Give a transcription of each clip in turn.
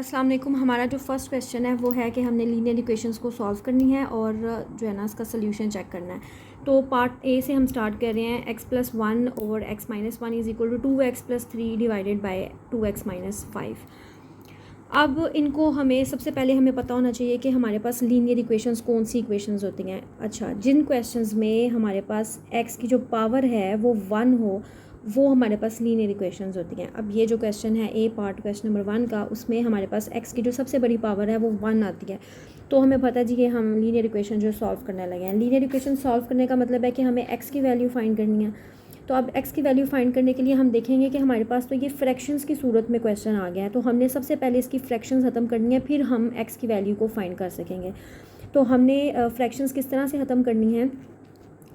अस्सलाम वालेकुम। हमारा जो फर्स्ट क्वेश्चन है वो है कि हमने लीनियर इक्वेशंस को सॉल्व करनी है और जो है ना इसका सोल्यूशन चेक करना है। तो पार्ट ए से हम स्टार्ट कर रहे हैं। x + 1 over x - 1 is equal to 2x + 3 divided by 2x - 5। अब इनको हमें सबसे पहले हमें पता होना चाहिए कि हमारे पास लीनियर इक्वेशंस कौन सी इक्वेशंस होती हैं। अच्छा, जिन क्वेश्चंस में हमारे पास x की जो पावर है वो 1 हो वो हमारे पास लीनियर इक्वेशंस होती हैं। अब ये जो क्वेश्चन है ए पार्ट क्वेश्चन नंबर 1 का, उसमें हमारे पास x की जो सबसे बड़ी पावर है वो 1 आती है। तो हमें पता है जी कि हम लीनियर इक्वेशन जो सॉल्व करने लगे हैं। लीनियर इक्वेशन सॉल्व करने का मतलब है कि हमें x की वैल्यू फाइंड करनी है। तो अब x की वैल्यू फाइंड करने के लिए हम देखेंगे कि हमारे पास तो ये फ्रैक्शंस की सूरत में क्वेश्चन आ गया है, तो हमने सबसे पहले इसकी फ्रैक्शंस ख़त्म करनी है, फिर हम x की वैल्यू को फाइंड कर सकेंगे। तो हमने फ्रैक्शंस किस तरह से ख़त्म करनी है,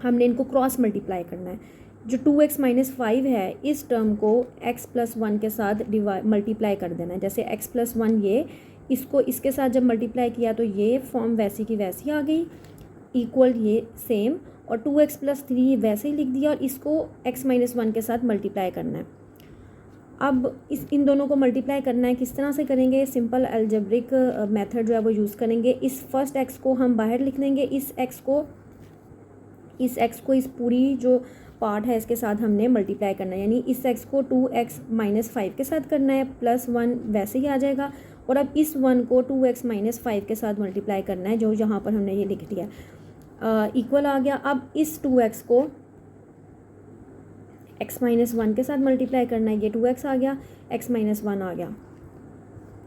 हमने इनको क्रॉस मल्टीप्लाई करना है। जो 2x - 5 है इस टर्म को x + 1 के साथ मल्टीप्लाई कर देना है। जैसे x + 1 ये इसको इसके साथ जब मल्टीप्लाई किया तो ये फॉर्म वैसी की वैसी आ गई, इक्वल ये सेम, और 2x + 3 वैसे ही लिख दिया और इसको x - 1 के साथ मल्टीप्लाई करना है। अब इन दोनों को मल्टीप्लाई करना है, किस तरह से करेंगे? सिंपल अलजेब्रिक मेथड जो है वो यूज़ करेंगे। इस फर्स्ट x को हम बाहर लिख लेंगे, इस x को इस पूरी जो पार्ट है इसके साथ हमने मल्टीप्लाई करना है, यानी इस x को 2x - 5 के साथ करना है, +1 वैसे ही आ जाएगा। और अब इस 1 को 2x - 5 के साथ मल्टीप्लाई करना है, जो यहाँ पर हमने ये लिख दिया, इक्वल आ गया। अब इस 2x को x - 1 के साथ मल्टीप्लाई करना है, ये 2x आ गया, x - 1 आ गया,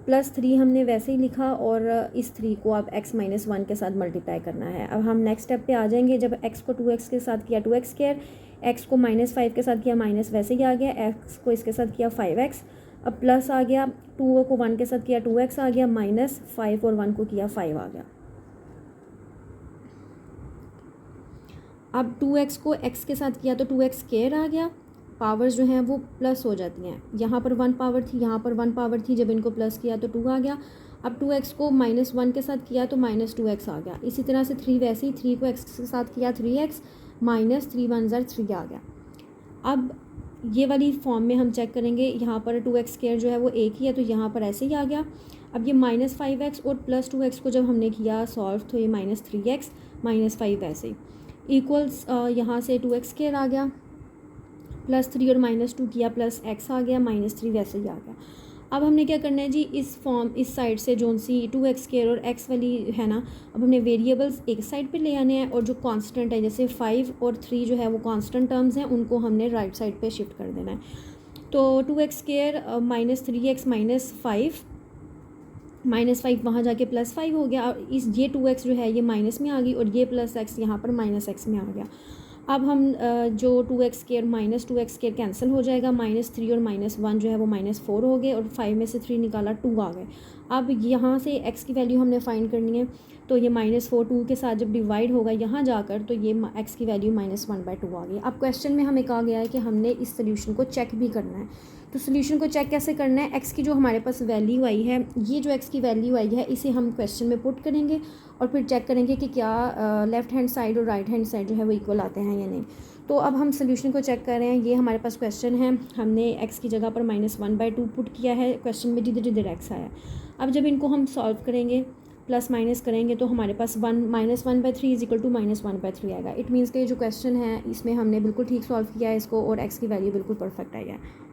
+3 हमने वैसे ही लिखा और इस 3 को अब x - 1 के साथ मल्टीप्लाई करना है। अब हम नेक्स्ट स्टेप पे आ जाएंगे। जब x को 2x के साथ किया 2x², x को -5 के साथ किया माइनस वैसे ही आ गया, x को इसके साथ किया 5x, अब प्लस आ गया, 2 को 1 के साथ किया 2x आ गया, -5 और 1 को किया 5 आ गया। अब 2x को x के साथ किया तो 2x² आ गया, पावर्स जो हैं वो प्लस हो जाती हैं। यहाँ पर 1 पावर थी, यहाँ पर 1 पावर थी, जब इनको प्लस किया तो 2 आ गया। अब 2x को -1 के साथ किया तो -2x आ गया। इसी तरह से 3 वैसे ही, 3 को x के साथ किया 3x, -3 × 1 = 3 आ गया। अब ये वाली फॉर्म में हम चेक करेंगे, यहाँ पर 2x² जो है वो एक ही है, तो यहाँ पर ऐसे ही आ गया। अब ये -5x और +2x को जब हमने किया सॉल्व तो ये -3x -5 वैसे ही इक्वल्स, यहाँ से 2x² आ गया, +3 और -2 किया +x आ गया, -3 वैसे ही आ गया। अब हमने क्या करना है जी, इस साइड से जो सी 2x² और x वाली है ना, अब हमने वेरिएबल्स एक साइड पे ले आने हैं और जो कांस्टेंट है जैसे 5 और 3 जो है वो कांस्टेंट टर्म्स हैं, उनको हमने राइट साइड पे शिफ्ट कर देना है। तो 2x² -3x -5 वहाँ जाके +5 हो गया, और ये 2x जो है ये माइनस में आ गई और ये +x यहाँ पर -x में आ गया। अब हम जो 2x² -2x² कैंसिल हो जाएगा, -3 और -1 जो है वो -4 हो गए और 5 में से 3 निकाला 2 आ गए। अब यहाँ से x की वैल्यू हमने फाइंड करनी है, तो ये -4 2 के साथ जब डिवाइड होगा यहाँ जाकर तो ये x की वैल्यू -1/2 आ गई। अब क्वेश्चन में हमें कहा गया है कि हमने इस सोल्यूशन को चेक भी करना है। तो सोल्यूशन को चेक कैसे करना है? x की जो हमारे पास वैल्यू आई है, ये जो x की वैल्यू आई है इसे हम क्वेश्चन में पुट करेंगे और फिर चेक करेंगे कि क्या लेफ़्ट हैंड साइड और राइट हैंड साइड जो है वो इक्वल आते हैं या नहीं। तो अब हम सोल्यूशन को चेक कर रहे हैं। ये हमारे पास क्वेश्चन है, हमने x की जगह पर -1/2 पुट किया है, क्वेश्चन में जिधर जिधर x आया। अब जब इनको हम सॉल्व करेंगे, प्लस माइनस करेंगे, तो हमारे पास -1/3 = -1/3 आएगा। इट मीन्स कि जो क्वेश्चन है इसमें हमने बिल्कुल ठीक सॉल्व किया है इसको और x की वैल्यू बिल्कुल परफेक्ट आई है।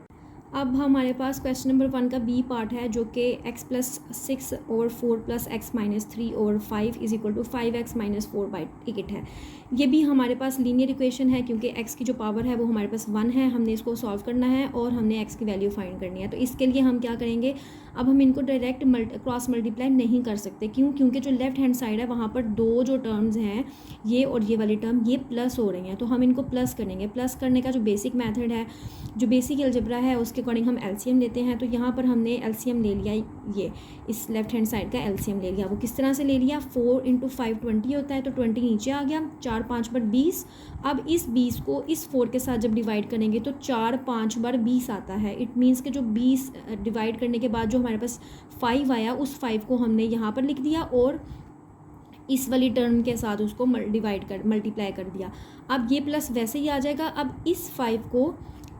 अब हमारे पास क्वेश्चन नंबर 1 का बी पार्ट है, जो कि x + 6 और 4 + x - 3 और 5 = 5x - 4/8 है। ये भी हमारे पास लीनियर इक्वेशन है, क्योंकि x की जो पावर है वो हमारे पास 1 है, हमने इसको सॉल्व करना है और हमने x की वैल्यू फाइंड करनी है। तो इसके लिए हम क्या करेंगे, अब हम इनको डायरेक्ट क्रॉस मल्टीप्लाई नहीं कर सकते। क्यों? क्योंकि जो लेफ्ट हैंड साइड है वहाँ पर दो जो टर्म्स हैं, ये और ये वाली टर्म, ये प्लस हो रही हैं, तो हम इनको प्लस करेंगे। प्लस करने का जो बेसिक मेथड है, जो बेसिक अलजेब्रा है, उसके अकॉर्डिंग हम एलसीएम लेते हैं। तो यहाँ पर हमने एलसीएम ले लिया, ये इस लेफ्ट हैंड साइड का एलसीएम ले लिया। वो किस तरह से ले लिया? 4 × 5 20 होता है, तो 20 नीचे आ गया, 4 5 × 20। अब इस 20 को इस 4 के साथ जब डिवाइड करेंगे तो 4 5 × 20 आता है। इट मीन्स कि जो 20 डिवाइड करने के बाद जो हमारे पास 5 आया, उस 5 को हमने यहाँ पर लिख दिया और इस वाली टर्म के साथ उसको मल्टीप्लाई कर दिया। अब ये प्लस वैसे ही आ जाएगा। अब इस 5 को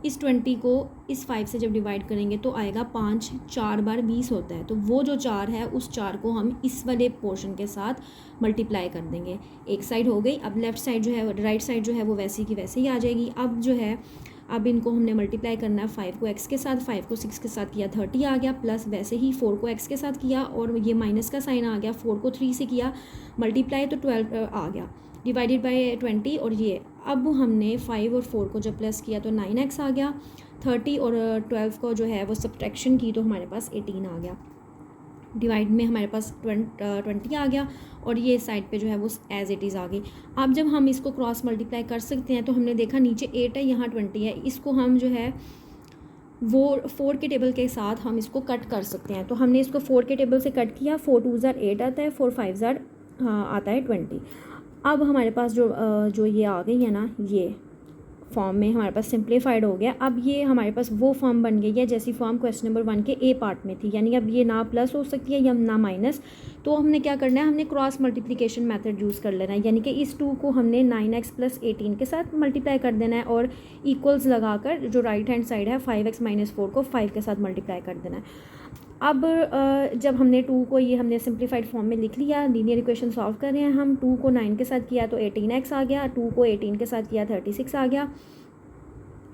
इस 20 को इस 5 से जब डिवाइड करेंगे तो आएगा 5, 4 बार 20 होता है, तो वो जो 4 है उस 4 को हम इस वाले पोर्शन के साथ मल्टीप्लाई कर देंगे। एक साइड हो गई। अब लेफ़्ट साइड जो है, राइट साइड जो है वो वैसी की वैसे ही आ जाएगी। अब जो है, अब इनको हमने मल्टीप्लाई करना है। 5 को x के साथ, 5 को 6 के साथ किया 30 आ गया, प्लस वैसे ही 4 को x के साथ किया और ये माइनस का साइन आ गया। 4 को 3 से किया मल्टीप्लाई तो 12 आ गया, डिवाइडेड बाय 20। और ये अब हमने 5 और 4 को जब प्लस किया तो 9x आ गया। 30 और 12 को जो है वो सब्ट्रैक्शन की तो हमारे पास 18 आ गया। डिवाइड में हमारे पास 20 आ गया और ये साइड पे जो है वो एज इट इज़ आ गई। अब जब हम इसको क्रॉस मल्टीप्लाई कर सकते हैं तो हमने देखा नीचे 8 है, यहाँ 20 है, इसको हम जो है वो 4 के टेबल के साथ हम इसको कट कर सकते हैं। तो हमने इसको 4 के टेबल से कट किया। 4 2 ज़ार 8 आता है, 4 5 ज़ार आता है 20। अब हमारे पास जो ये आ गई है ना, ये फॉर्म में हमारे पास सिंप्लीफाइड हो गया। अब ये हमारे पास वो फॉर्म बन गई है जैसी फॉर्म क्वेश्चन नंबर 1 के ए पार्ट में थी, यानी अब ये ना प्लस हो सकती है या ना माइनस। तो हमने क्या करना है, हमने क्रॉस मल्टीप्लिकेशन मेथड यूज़ कर लेना है, यानी कि इस 2 को हमने 9x + 18 के साथ मल्टीप्लाई कर देना है और इक्वल्स लगाकर जो राइट हैंड साइड है 5x - 4 को 5 के साथ मल्टीप्लाई कर देना है। अब जब हमने 2 को ये हमने सिंप्लीफाइड फॉर्म में लिख लिया, लीनियर इक्वेशन सॉल्व कर रहे हैं हम। 2 को 9 के साथ किया तो 18x आ गया, 2 को 18 के साथ किया 36 आ गया।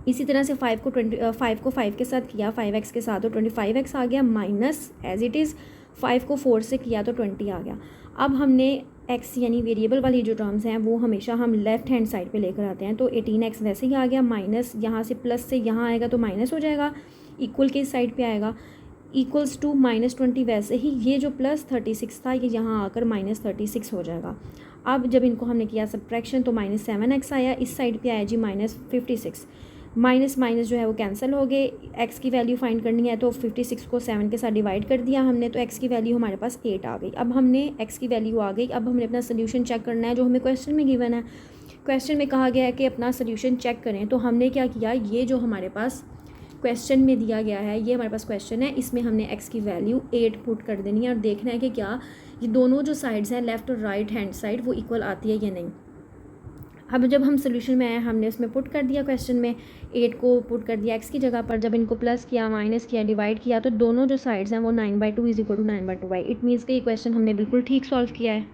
इसी तरह से 5 को 5 के साथ किया 5x के साथ तो 25x आ गया, माइनस एज इट इज़ 5 को 4 से किया तो 20 आ गया। अब हमने x यानी वेरिएबल वाली जो टर्म्स हैं वो हमेशा हम लेफ़्ट हैंड साइड पे लेकर आते हैं, तो 18x वैसे ही आ गया, माइनस यहाँ से प्लस से यहाँ आएगा तो माइनस हो जाएगा, इक्वल के साइड पे आएगा, इक्वल्स टू -20 वैसे ही ये जो प्लस 36 था ये यहाँ आकर -36 हो जाएगा। अब जब इनको हमने किया सब्ट्रैक्शन तो -7x आया, इस साइड पे आया जी -56। माइनस माइनस जो है वो कैंसिल हो गए। x की वैल्यू फाइंड करनी है तो 56 को 7 के साथ डिवाइड कर दिया हमने, तो x की वैल्यू हमारे पास 8 आ गई। अब हमने x की वैल्यू आ गई, अब हमने अपना सोल्यूशन चेक करना है जो हमें क्वेश्चन में गिवन है। क्वेश्चन में कहा गया है कि अपना सोल्यूशन चेक करें, तो हमने क्या किया, ये जो हमारे पास क्वेश्चन में दिया गया है, ये हमारे पास क्वेश्चन है, इसमें हमने x की वैल्यू 8 पुट कर देनी है और देखना है कि क्या ये दोनों जो साइड्स हैं लेफ़्ट और राइट हैंड साइड वो इक्वल आती है या नहीं। अब जब हम सोल्यूशन में आए हमने उसमें पुट कर दिया, क्वेश्चन में 8 को पुट कर दिया x की जगह पर। जब इनको प्लस किया, माइनस किया, डिवाइड किया तो दोनों जो साइड्स हैं वो 9/2 = 9/2y। इट मीन्स कि ये क्वेश्चन हमने बिल्कुल ठीक सॉल्व किया है।